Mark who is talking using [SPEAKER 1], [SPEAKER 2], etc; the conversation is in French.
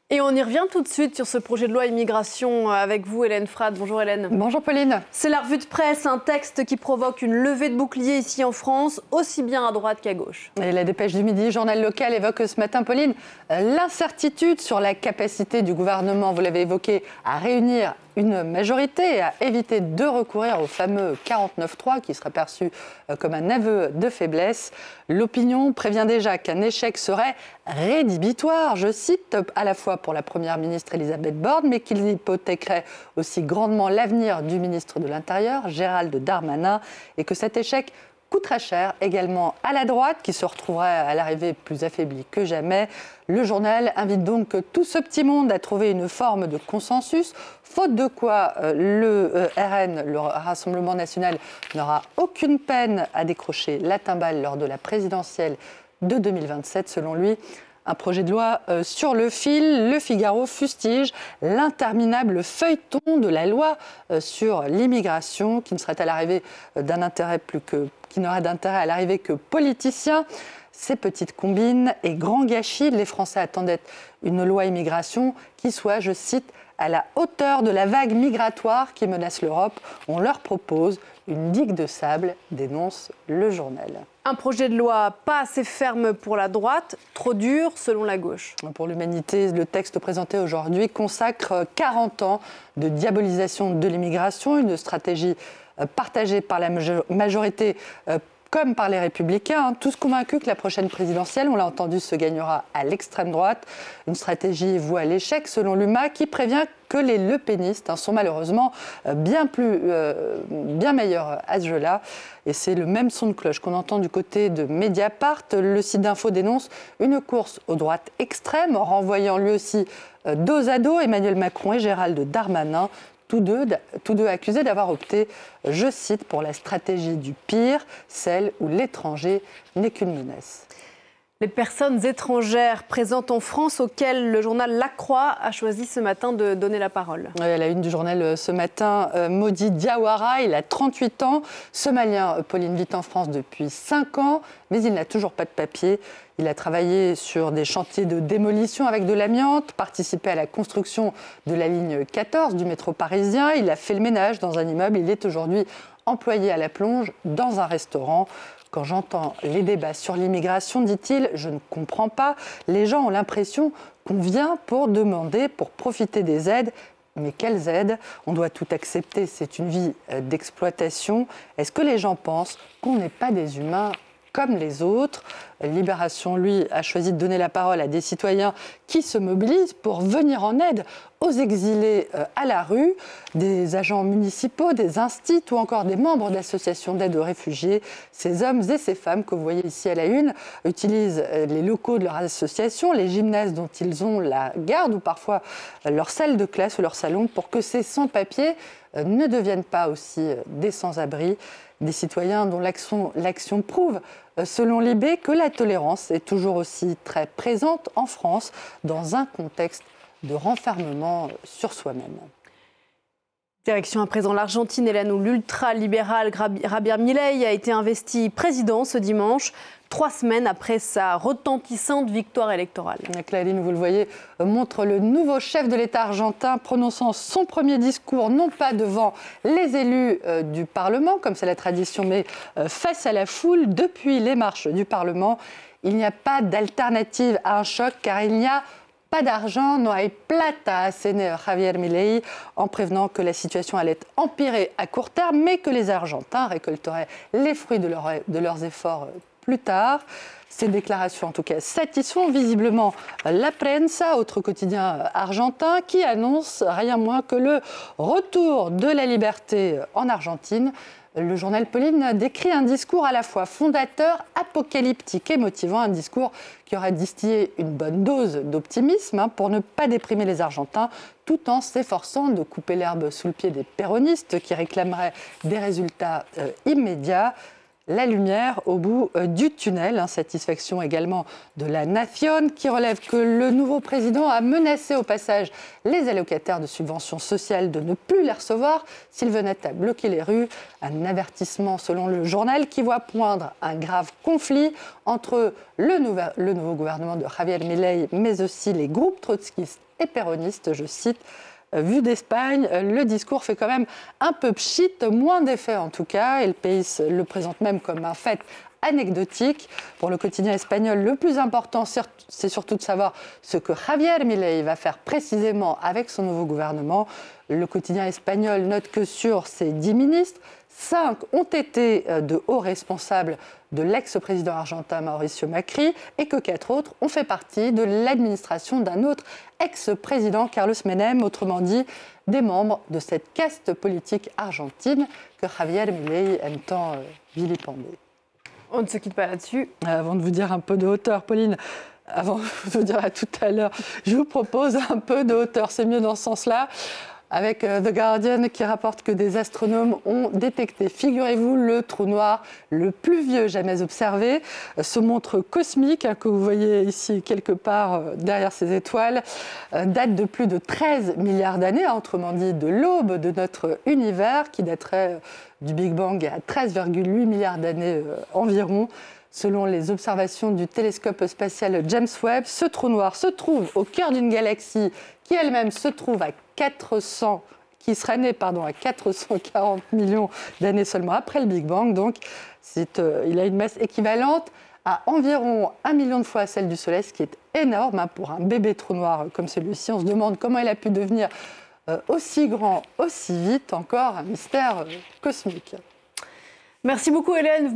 [SPEAKER 1] Et on y revient tout de suite sur ce projet de loi immigration avec vous, Hélène Frade. Bonjour Hélène.
[SPEAKER 2] Bonjour Pauline.
[SPEAKER 1] C'est la revue de presse, un texte qui provoque une levée de boucliers ici en France, aussi bien à droite qu'à gauche.
[SPEAKER 2] Et la dépêche du midi, journal local, évoque ce matin, Pauline, l'incertitude sur la capacité du gouvernement, vous l'avez évoqué, à réunir une majorité et à éviter de recourir au fameux 49.3 qui serait perçu comme un aveu de faiblesse. L'opinion prévient déjà qu'un échec serait rédhibitoire, je cite, à la fois pour la Première ministre Elisabeth Borne, mais qu'il hypothéquerait aussi grandement l'avenir du ministre de l'Intérieur, Gérald Darmanin, et que cet échec coûtera cher également à la droite, qui se retrouverait à l'arrivée plus affaiblie que jamais. Le journal invite donc tout ce petit monde à trouver une forme de consensus, faute de quoi le RN, le Rassemblement national, n'aura aucune peine à décrocher la timbale lors de la présidentielle de 2027, selon lui. Un projet de loi sur le fil. Le Figaro fustige l'interminable feuilleton de la loi sur l'immigration qui ne serait à l'arrivée qui n'aurait d'intérêt à l'arrivée que politicien. Ces petites combines et grands gâchis, les Français attendaient une loi immigration qui soit, je cite, à la hauteur de la vague migratoire qui menace l'Europe. On leur propose une digue de sable, dénonce le journal.
[SPEAKER 1] Un projet de loi pas assez ferme pour la droite, trop dur selon la gauche.
[SPEAKER 2] Pour l'humanité, le texte présenté aujourd'hui consacre 40 ans de diabolisation de l'immigration, une stratégie partagée par la majorité comme par les Républicains, tous convaincus que la prochaine présidentielle, on l'a entendu, se gagnera à l'extrême droite. Une stratégie vouée à l'échec, selon l'UMA, qui prévient que les lepénistes sont malheureusement bien meilleurs à ce jeu-là. Et c'est le même son de cloche qu'on entend du côté de Mediapart. Le site d'info dénonce une course aux droites extrêmes, renvoyant lui aussi dos à dos Emmanuel Macron et Gérald Darmanin. Tous deux accusés d'avoir opté, je cite, pour la stratégie du pire, celle où l'étranger n'est qu'une menace.
[SPEAKER 1] Les personnes étrangères présentes en France auxquelles le journal La Croix a choisi ce matin de donner la parole.
[SPEAKER 2] Oui, à la une du journal ce matin, Modi Diawara, il a 38 ans. Ce Malien, Pauline, vit en France depuis 5 ans, mais il n'a toujours pas de papier. Il a travaillé sur des chantiers de démolition avec de l'amiante, participé à la construction de la ligne 14 du métro parisien. Il a fait le ménage dans un immeuble. Il est aujourd'hui employé à la plonge dans un restaurant. Quand j'entends les débats sur l'immigration, dit-il, je ne comprends pas. Les gens ont l'impression qu'on vient pour demander, pour profiter des aides. Mais quelles aides? On doit tout accepter, c'est une vie d'exploitation. Est-ce que les gens pensent qu'on n'est pas des humains comme les autres? Libération, lui, a choisi de donner la parole à des citoyens qui se mobilisent pour venir en aide aux exilés à la rue, des agents municipaux, des instituts ou encore des membres d'associations d'aide aux réfugiés. Ces hommes et ces femmes que vous voyez ici à la une utilisent les locaux de leur association, les gymnases dont ils ont la garde ou parfois leur salle de classe ou leur salon pour que ces sans-papiers ne deviennent pas aussi des sans-abri. Des citoyens dont l'action prouve, selon Libé, que la tolérance est toujours aussi très présente en France dans un contexte de renfermement sur soi-même.
[SPEAKER 1] Direction à présent l'Argentine, Hélène, où l'ultra-libéral Javier Milei a été investi président ce dimanche, 3 semaines après sa retentissante victoire électorale.
[SPEAKER 2] Claline, vous le voyez, montre le nouveau chef de l'État argentin prononçant son premier discours, non pas devant les élus du Parlement, comme c'est la tradition, mais face à la foule. Depuis les marches du Parlement, il n'y a pas d'alternative à un choc, car il n'y a pas d'argent, no hay plata, a asséné Javier Milei, en prévenant que la situation allait empirer à court terme, mais que les Argentins récolteraient les fruits de leurs efforts plus tard. Ces déclarations, en tout cas, satisfont visiblement La Prensa, autre quotidien argentin, qui annonce rien moins que le retour de la liberté en Argentine. Le journal Pauline décrit un discours à la fois fondateur, apocalyptique et motivant, un discours qui aurait distillé une bonne dose d'optimisme pour ne pas déprimer les Argentins, tout en s'efforçant de couper l'herbe sous le pied des péronistes qui réclameraient des résultats immédiats. la lumière au bout du tunnel. Insatisfaction également de la Nation qui relève que le nouveau président a menacé au passage les allocataires de subventions sociales de ne plus les recevoir s'ils venaient à bloquer les rues. Un avertissement selon le journal qui voit poindre un grave conflit entre le nouveau gouvernement de Javier Milei mais aussi les groupes trotskistes et péronistes, je cite. Vu d'Espagne, le discours fait quand même un peu pchit, moins d'effet en tout cas, et le pays le présente même comme un fait anecdotique. Pour le quotidien espagnol, le plus important, c'est surtout de savoir ce que Javier Milei va faire précisément avec son nouveau gouvernement. Le quotidien espagnol note que sur ces 10 ministres, 5 ont été de hauts responsables de l'ex-président argentin Mauricio Macri et que 4 autres ont fait partie de l'administration d'un autre ex-président Carlos Menem, autrement dit des membres de cette caste politique argentine que Javier Milei aime tant vilipender.
[SPEAKER 1] On ne se quitte pas là-dessus.
[SPEAKER 2] Avant de vous dire un peu de hauteur, Pauline, avant de vous dire à tout à l'heure, je vous propose un peu de hauteur, c'est mieux dans ce sens-là. Avec The Guardian qui rapporte que des astronomes ont détecté, figurez-vous, le trou noir le plus vieux jamais observé. Ce montre cosmique que vous voyez ici quelque part derrière ces étoiles date de plus de 13 milliards d'années, autrement dit de l'aube de notre univers qui daterait du Big Bang à 13,8 milliards d'années environ. Selon les observations du télescope spatial James Webb, ce trou noir se trouve au cœur d'une galaxie qui elle-même se trouve qui serait née à 440 millions d'années seulement après le Big Bang. Donc, il a une masse équivalente à environ 1 million de fois celle du Soleil, ce qui est énorme pour un bébé trou noir comme celui-ci. On se demande comment il a pu devenir aussi grand, aussi vite, encore un mystère cosmique.
[SPEAKER 1] Merci beaucoup Hélène.